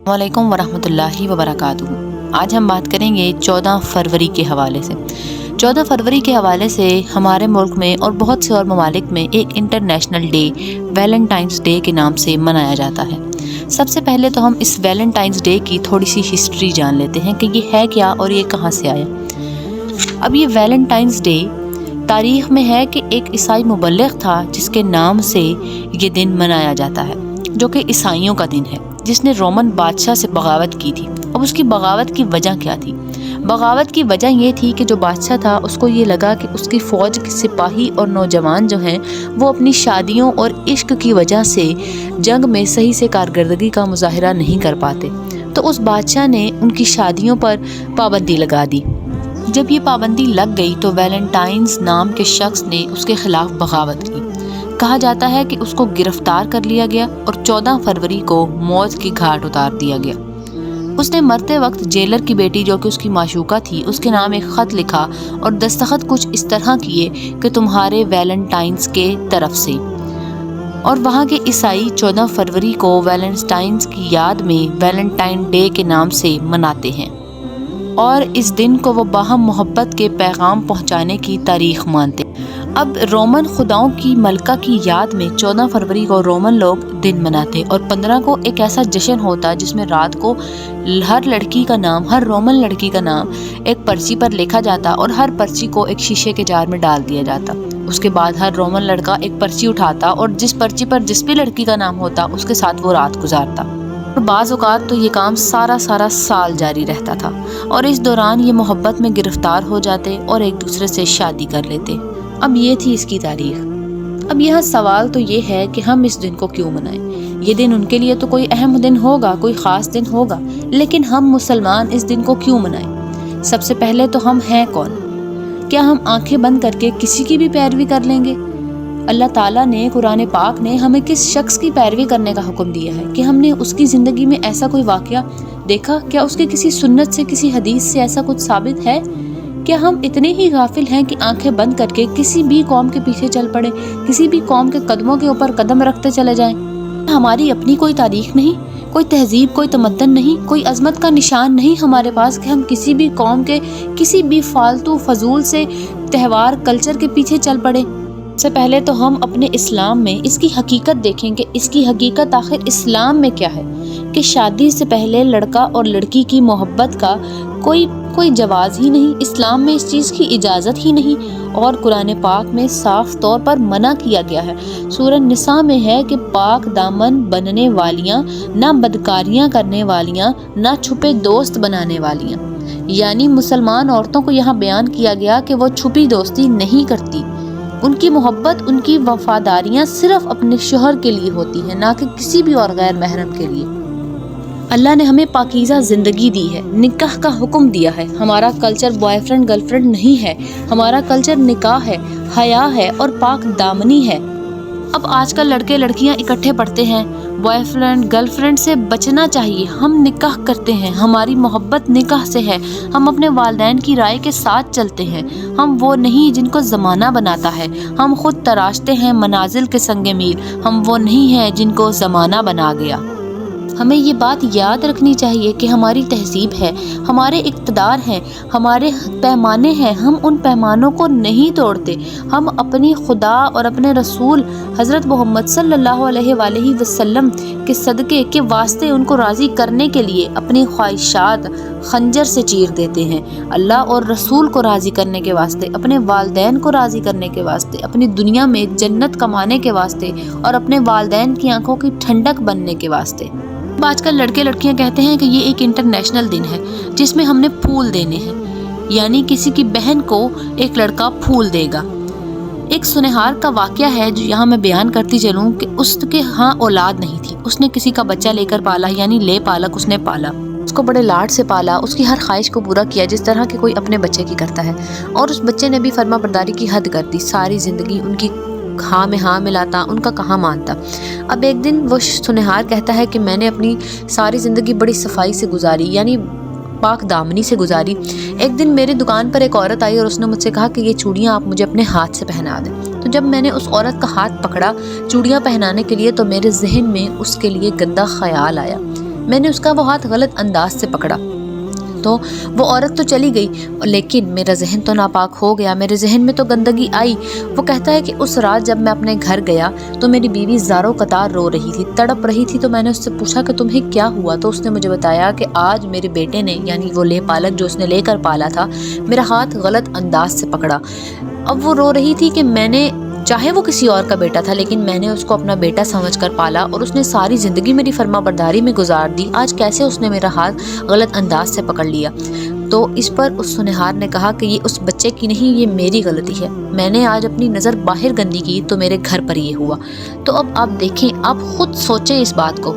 वालेकुम वरहमतुल्लाहि वबरकातुहू। आज हम बात करेंगे 14 फरवरी के हवाले से। 14 फरवरी के हवाले से हमारे मुल्क में और बहुत से और ममालिक में एक इंटरनेशनल डे वैलेंटाइंस डे के नाम से मनाया जाता है। सबसे पहले तो हम इस वैलेंटाइंस डे की थोड़ी सी हिस्ट्री जान लेते हैं कि ये है क्या और ये कहाँ से आया। अब ये वैलेंटाइंस डे तारीख़ में है कि एक ईसाई मुबल्लिग़ था जिसके नाम से ये दिन मनाया जाता है, जो कि ईसाइयों का दिन है, जिसने रोमन बादशाह से बगावत की थी। अब उसकी बगावत की वजह क्या थी? बगावत की वजह ये थी कि जो बादशाह था उसको ये लगा कि उसकी फ़ौज के सिपाही और नौजवान जो हैं वो अपनी शादियों और इश्क की वजह से जंग में सही से कारकर्दगी का मुजाहरा नहीं कर पाते, तो उस बादशाह ने उनकी शादियों पर पाबंदी लगा दी। जब ये पाबंदी लग गई तो वैलेंटाइंस नाम के शख्स ने उसके ख़िलाफ़ बगावत की। कहा जाता है कि उसको गिरफ्तार कर लिया गया और 14 फरवरी को मौत की घाट उतार दिया गया। उसने मरते वक्त जेलर की बेटी, जो कि उसकी माशूका थी, उसके नाम एक ख़त लिखा और दस्तखत कुछ इस तरह किए कि तुम्हारे वैलेंटाइंस के तरफ से। और वहाँ के ईसाई 14 फरवरी को वैलेंटाइंस की याद में वैलेंटाइन डे के नाम से मनाते हैं और इस दिन को वो बाहम मोहब्बत के पैगाम पहुँचाने की तारीख़ मानते हैं। अब रोमन खुदाओं की मलका की याद में 14 फरवरी को रोमन लोग दिन मनाते और 15 को एक ऐसा जश्न होता जिसमें रात को हर लड़की का नाम, हर रोमन लड़की का नाम एक पर्ची पर लिखा जाता और हर पर्ची को एक शीशे के जार में डाल दिया जाता। उसके बाद हर रोमन लड़का एक पर्ची उठाता और जिस पर्ची पर जिस भी लड़की का नाम होता उसके साथ वो रात गुजारता। और बाज़ औक़ात तो ये काम सारा साल जारी रहता था और इस दौरान ये मोहब्बत में गिरफ्तार हो जाते और एक दूसरे से शादी कर लेते। अब ये थी इसकी तारीख़। अब यह सवाल तो ये है कि हम इस दिन को क्यों मनाएं? ये दिन उनके लिए तो कोई अहम दिन होगा, कोई ख़ास दिन होगा, लेकिन हम मुसलमान इस दिन को क्यों मनाएं? सबसे पहले तो हम हैं कौन? क्या हम आंखें बंद करके किसी की भी पैरवी कर लेंगे? अल्लाह ताला ने कुरान पाक ने हमें किस शख्स की पैरवी करने का हुक्म दिया है कि हमने उसकी ज़िंदगी में ऐसा कोई वाक़या देखा? क्या उसके किसी सुन्नत से, किसी हदीस से ऐसा कुछ साबित है? क्या हम इतने ही गाफिल हैं कि आंखें बंद करके किसी भी कौम के पीछे चल पड़े, किसी भी कौम के कदमों के ऊपर कदम रखते चले जाएं? हमारी अपनी कोई तारीख नहीं, कोई तहजीब, कोई तमद्दन नहीं, कोई अजमत का निशान नहीं हमारे पास कि हम किसी भी कौम के किसी भी फालतू फजूल से त्यौहार कल्चर के पीछे चल पड़े। सबसे पहले तो हम अपने इस्लाम में इसकी हकीकत देखें कि इसकी हकीकत आखिर इस्लाम में क्या है कि शादी से पहले लड़का और लड़की की मोहब्बत का कोई जवाज़ ही नहीं, इस्लाम में इस चीज़ की इजाज़त ही नहीं और कुरान पाक में साफ तौर पर मना किया गया है। सूरह निसा में है कि पाक दामन बनने वालियाँ, ना बदकारियाँ करने वालियाँ, ना छुपे दोस्त बनाने वालियाँ, यानी मुसलमान औरतों को यहाँ बयान किया गया कि वो छुपी दोस्ती नहीं करती। उनकी मोहब्बत, उनकी वफादारियाँ सिर्फ़ अपने शोहर के लिए होती हैं, ना कि किसी भी और गैर महरम के लिए। अल्लाह ने हमें पाकीज़ा ज़िंदगी दी है, निकाह का हुक्म दिया है। हमारा कल्चर बॉयफ्रेंड गर्लफ्रेंड नहीं है, हमारा कल्चर निकाह है, हया है और पाक दामनी है। अब आजकल लड़के लड़कियां इकट्ठे पढ़ते हैं, बॉयफ्रेंड गर्लफ्रेंड से बचना चाहिए। हम निकाह करते हैं, हमारी मोहब्बत निकाह से है, हम अपने वालिदैन की राय के साथ चलते हैं। हम वो नहीं जिनको ज़माना बनाता है, हम खुद तराशते हैं मनाजिल के संगे मील, हम वो नहीं हैं जिनको ज़माना बना गया। हमें ये बात याद रखनी चाहिए कि हमारी तहजीब है, हमारे इक़्तिदार हैं, हमारे पैमाने हैं, हम उन पैमानों को नहीं तोड़ते। हम अपनी खुदा और अपने रसूल हज़रत मोहम्मद सल्लल्लाहु अलैहि वसल्लम के सदक़े के वास्ते उनको राज़ी करने के लिए अपनी ख्वाहिशात खंजर से चीर देते हैं। अल्लाह और रसूल को राज़ी करने के वास्ते, अपने वालिदैन को राज़ी करने के वास्ते, अपनी दुनिया में जन्नत कमाने के वास्ते और अपने वालिदैन की आंखों की ठंडक बनने के वास्ते। आजकल लड़के लड़कियां कहते हैं कि ये एक इंटरनेशनल दिन है जिसमें हमने फूल देने हैं, यानी किसी की बहन को एक लड़का फूल देगा। एक सुनहर का वाक़या है जो यहाँ मैं बयान करती चलूँ कि उसके यहाँ औलाद नहीं थी, उसने किसी का बच्चा लेकर पाला, यानी ले पालक उसने पाला, उसको बड़े लाड से पाला, उसकी हर ख्वाहिश को पूरा किया जिस तरह के कोई अपने बच्चे की करता है, और उस बच्चे ने भी फर्मा बरदारी की हद कर दी। सारी ज़िंदगी उनकी हाँ में हाँ मिलाता, उनका कहाँ मानता। अब एक दिन वो सुनहर कहता है कि मैंने अपनी सारी ज़िंदगी बड़ी सफाई से गुजारी, यानी पाक दामनी से गुजारी। एक दिन मेरी दुकान पर एक औरत आई और उसने मुझसे कहा कि ये चूड़ियाँ आप मुझे अपने हाथ से पहना दें। तो जब मैंने उस औरत का हाथ पकड़ा चूड़ियाँ पहनाने के लिए, तो मेरे जहन में उसके लिए गंदा ख्याल आया میں نے उसका वो हाथ गलत अंदाज से पकड़ा। तो वो औरत तो चली गई, लेकिन मेरा जहन तो नापाक हो गया, मेरे जहन में तो गंदगी आई। वो कहता है कि उस रात जब मैं अपने घर गया तो मेरी बीवी ज़ारो कतार रो रही थी, तड़प रही थी। तो मैंने उससे पूछा कि तुम्हें क्या हुआ? तो उसने मुझे बताया कि आज मेरे बेटे ने, यानी वो ले पालक जो उसने लेकर पाला था, मेरा हाथ गलत अंदाज से पकड़ा। अब वो रो रही थी कि मैंने, चाहे वो किसी और का बेटा था, लेकिन मैंने उसको अपना बेटा समझकर पाला और उसने सारी ज़िंदगी मेरी फर्माबरदारी में गुजार दी। आज कैसे उसने मेरा हाथ गलत अंदाज से पकड़ लिया? तो इस पर उस सुनहर ने कहा कि ये उस बच्चे की नहीं, ये मेरी गलती है। मैंने आज अपनी नज़र बाहर गंदी की तो मेरे घर पर ये हुआ। तो अब आप देखें, आप खुद सोचें इस बात को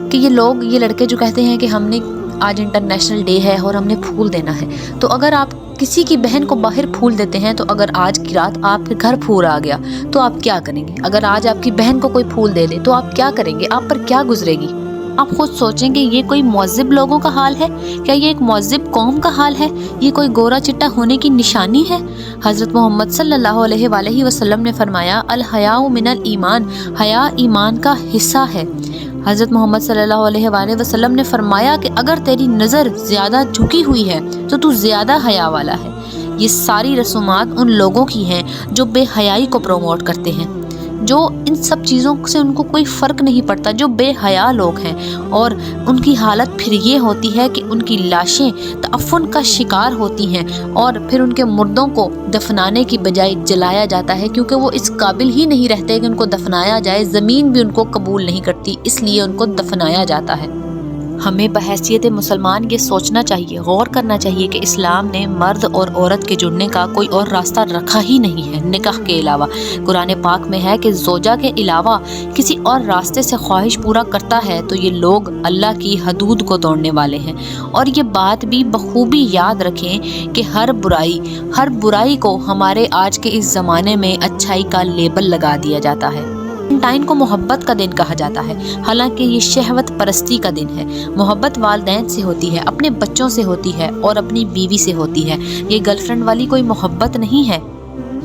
कि ये लोग, ये लड़के जो कहते हैं कि हमने आज इंटरनेशनल डे है और हमने फूल देना है, तो अगर आप किसी की बहन को बाहर फूल देते हैं, तो अगर आज की रात आपके घर फूल आ गया तो आप क्या करेंगे? अगर आज आपकी बहन को कोई फूल दे दे तो आप क्या करेंगे? आप पर क्या गुजरेगी? आप खुद सोचेंगे, ये कोई मुअज़्ज़िब लोगों का हाल है क्या? ये एक मुअज़्ज़िब कौम का हाल है? ये कोई गोरा चिट्टा होने की निशानी है? हज़रत मोहम्मद सल्लल्लाहु अलैहि वसल्लम ने फरमाया, अल हयाउ मिनल ईमान, हया ईमान का हिस्सा है। हज़रत मोहम्मद सल्लल्लाहु अलैहि वसल्लम ने फरमाया कि अगर तेरी नज़र ज़्यादा झुकी हुई है तो तू ज़्यादा हया वाला है। ये सारी रसूमात उन लोगों की हैं जो बेहयाई को प्रमोट करते हैं, जो इन सब चीज़ों से उनको कोई फ़र्क नहीं पड़ता, जो बेहया लोग हैं। और उनकी हालत फिर ये होती है कि उनकी लाशें तअफ़्फ़ुन का शिकार होती हैं और फिर उनके मुर्दों को दफनाने की बजाय जलाया जाता है, क्योंकि वो इस काबिल ही नहीं रहते कि उनको दफनाया जाए। ज़मीन भी उनको कबूल नहीं करती, इसलिए उनको दफनाया जाता है। हमें बहैसियत मुसलमान ये सोचना चाहिए, गौर करना चाहिए कि इस्लाम ने मर्द और औरत के जुड़ने का कोई और रास्ता रखा ही नहीं है निकाह के अलावा। कुरान पाक में है कि ज़ौजा के अलावा किसी और रास्ते से ख्वाहिश पूरा करता है तो ये लोग अल्लाह की हदूद को तोड़ने वाले हैं। और ये बात भी बखूबी याद रखें कि हर बुराई को हमारे आज के इस ज़माने में अच्छाई का लेबल लगा दिया जाता है। वैलेंटाइन को मोहब्बत का दिन कहा जाता है, हालांकि ये शहवत परस्ती का दिन है। मोहब्बत वालिदैन से होती है, अपने बच्चों से होती है और अपनी बीवी से होती है। ये गर्लफ्रेंड वाली कोई मोहब्बत नहीं है,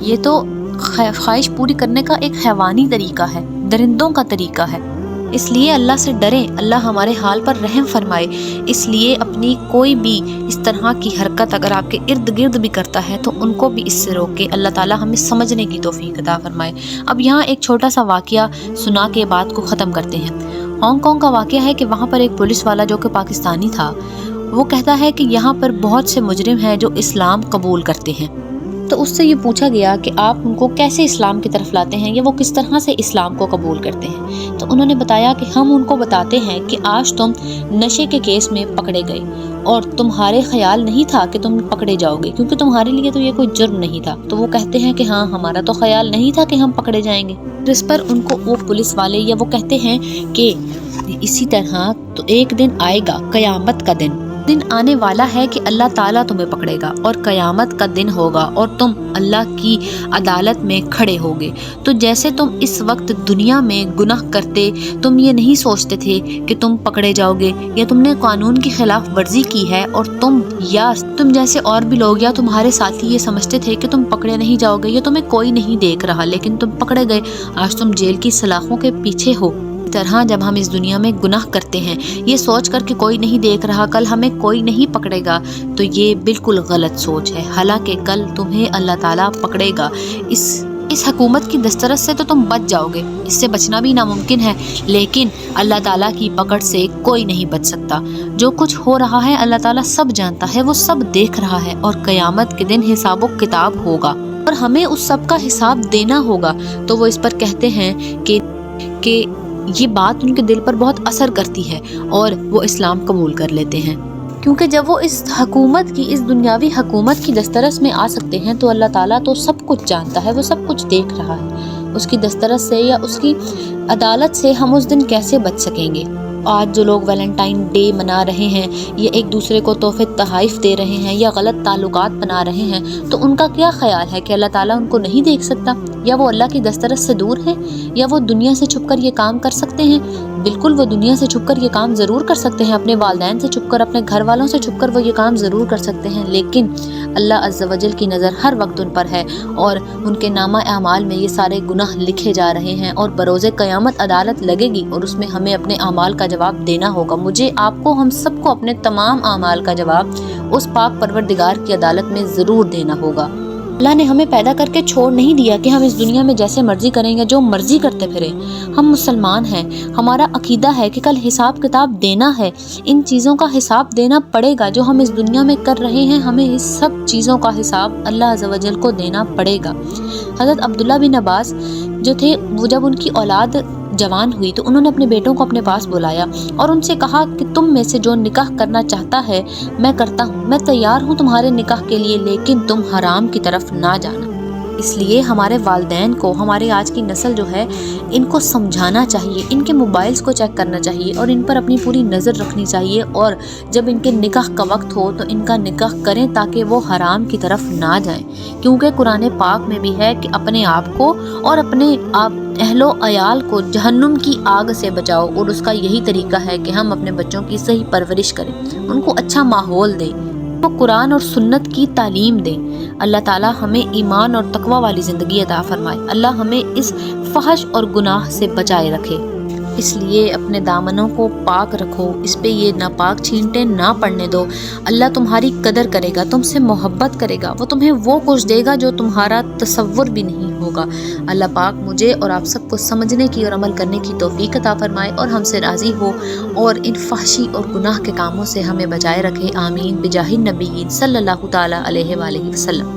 ये तो ख्वाहिश पूरी करने का एक हैवानी तरीका है, दरिंदों का तरीका है। इसलिए अल्लाह से डरें, अल्लाह हमारे हाल पर रहम फरमाए। इसलिए अपनी कोई भी इस तरह की हरकत अगर आपके इर्द गिर्द भी करता है तो उनको भी इससे रोके। अल्लाह ताला हमें समझने की तौफीक अता फरमाए। अब यहाँ एक छोटा सा वाक़या सुना के बात को ख़त्म करते हैं। हांगकांग का वाक़या है कि वहाँ पर एक पुलिस वाला जो कि पाकिस्तानी था, वो कहता है कि यहाँ पर बहुत से मुजरिम हैं जो इस्लाम कबूल करते हैं। तो उससे ये पूछा गया कि आप उनको कैसे इस्लाम की तरफ लाते हैं या वो किस तरह से इस्लाम को कबूल करते हैं। तो उन्होंने बताया कि हम उनको बताते हैं कि आज तुम नशे के केस में पकड़े गए और तुम्हारे ख्याल नहीं था कि तुम पकड़े जाओगे, क्योंकि तुम्हारे लिए तो ये कोई जुर्म नहीं था। तो वो कहते हैं कि हाँ, हमारा तो ख्याल नहीं था कि हम पकड़े जाएंगे। तो इस पर उनको वो पुलिस वाले या वो कहते हैं कि इसी तरह तो एक दिन आएगा, क़यामत का दिन आने वाला है कि अल्लाह ताला तुम्हें पकड़ेगा और क़यामत का दिन होगा और तुम अल्लाह की अदालत में खड़े होगे। तो जैसे तुम इस वक्त दुनिया में गुनाह करते, तुम ये नहीं सोचते थे कि तुम पकड़े जाओगे या तुमने कानून की खिलाफ वर्जी की है और तुम जैसे और भी लोग या तुम्हारे साथी ये समझते थे कि तुम पकड़े नहीं जाओगे या तुम्हें कोई नहीं देख रहा, लेकिन तुम पकड़े गए। आज तुम जेल की सलाखों के पीछे हो। तरह जब हम इस दुनिया में गुनाह करते हैं ये सोच कर कि कोई नहीं देख रहा, कल हमें कोई नहीं पकड़ेगा, तो ये बिल्कुल गलत सोच है। हालांकि कल तुम्हें अल्लाह ताला पकड़ेगा। इस हुकूमत की दस्तरस से तो तुम बच जाओगे, इससे बचना भी नामुमकिन है, लेकिन अल्लाह ताला की पकड़ से कोई नहीं बच सकता। जो कुछ हो रहा है अल्लाह ताला सब जानता है, वो सब देख रहा है और क़यामत के दिन हिसाब व किताब होगा और हमें उस सब का हिसाब देना होगा। तो वो इस पर कहते हैं कि ये बात उनके दिल पर बहुत असर करती है और वो इस्लाम कबूल कर लेते हैं, क्योंकि जब वो इस हुकूमत की, इस दुनियावी हुकूमत की दस्तरस में आ सकते हैं तो अल्लाह ताला तो सब कुछ जानता है, वो सब कुछ देख रहा है। उसकी दस्तरस से या उसकी अदालत से हम उस दिन कैसे बच सकेंगे। आज जो लोग वैलेंटाइन डे मना रहे हैं, ये एक दूसरे को तोहफे तहाइफ दे रहे हैं या गलत ताल्लुकात बना रहे हैं, तो उनका क्या ख्याल है कि अल्लाह ताला उनको नहीं देख सकता, या वो अल्लाह की दस्तरस से दूर हैं, या वो दुनिया से छुपकर ये काम कर सकते हैं। बिल्कुल वो दुनिया से छुपकर ये काम ज़रूर कर सकते हैं, अपने वालिदैन से छुपकर, अपने घर वालों से छुपकर वो ये काम ज़रूर कर सकते हैं, लेकिन اللہ عز و جل کی نظر ہر وقت ان پر ہے اور ان کے نامہ اعمال میں یہ سارے گناہ لکھے جا رہے ہیں، اور بروز قیامت عدالت لگے گی اور اس میں ہمیں اپنے اعمال کا جواب دینا ہوگا۔ مجھے، آپ کو، ہم سب کو اپنے تمام اعمال کا جواب اس پاک پروردگار کی عدالت میں ضرور دینا ہوگا۔ اللہ نے ہمیں پیدا کر کے چھوڑ نہیں دیا کہ ہم اس دنیا میں جیسے مرضی کریں گے، جو مرضی کرتے پھریں۔ ہم مسلمان ہیں، ہمارا عقیدہ ہے کہ کل حساب کتاب دینا ہے، ان چیزوں کا حساب دینا پڑے گا جو ہم اس دنیا میں کر رہے ہیں، ہمیں اس سب چیزوں کا حساب اللہ عز و جل کو دینا پڑے گا۔ حضرت عبداللہ بن عباس جو تھے، وہ جب ان کی اولاد جوان ہوئی تو انہوں نے اپنے بیٹوں کو اپنے پاس بلایا اور ان سے کہا کہ تم میں سے جو نکاح کرنا چاہتا ہے میں کرتا ہوں، میں تیار ہوں تمہارے نکاح کے لیے، لیکن تم حرام کی طرف نہ جانا۔ اس لیے ہمارے والدین کو، ہمارے آج کی نسل جو ہے، ان کو سمجھانا چاہیے، ان کے موبائلز کو چیک کرنا چاہیے اور ان پر اپنی پوری نظر رکھنی چاہیے، اور جب ان کے نکاح کا وقت ہو تو ان کا نکاح کریں تاکہ وہ حرام کی طرف نہ جائیں، کیونکہ قرآن پاک میں بھی ہے کہ اپنے آپ کو اور اپنے اہل و عیال کو جہنم کی آگ سے بچاؤ، اور اس کا یہی طریقہ ہے کہ ہم اپنے بچوں کی صحیح پرورش کریں، ان کو اچھا ماحول دیں، وہ قرآن اور سنت کی تعلیم دیں۔ اللہ تعالیٰ ہمیں ایمان اور تقوی والی زندگی عطا فرمائے، اللہ ہمیں اس فحش اور گناہ سے بچائے رکھے۔ اس لیے اپنے دامنوں کو پاک رکھو، اس پہ یہ ناپاک چھینٹیں نہ پڑنے دو۔ اللہ تمہاری قدر کرے گا، تم سے محبت کرے گا، وہ تمہیں وہ کچھ دے گا جو تمہارا تصور بھی نہیں ہوگا۔ اللہ پاک مجھے اور آپ سب کو سمجھنے کی اور عمل کرنے کی توفیق عطا فرمائے اور ہم سے راضی ہو اور ان فحشی اور گناہ کے کاموں سے ہمیں بچائے رکھے۔ آمین بجاہ النبیین صلی اللہ تعالیٰ علیہ وآلہ وسلم۔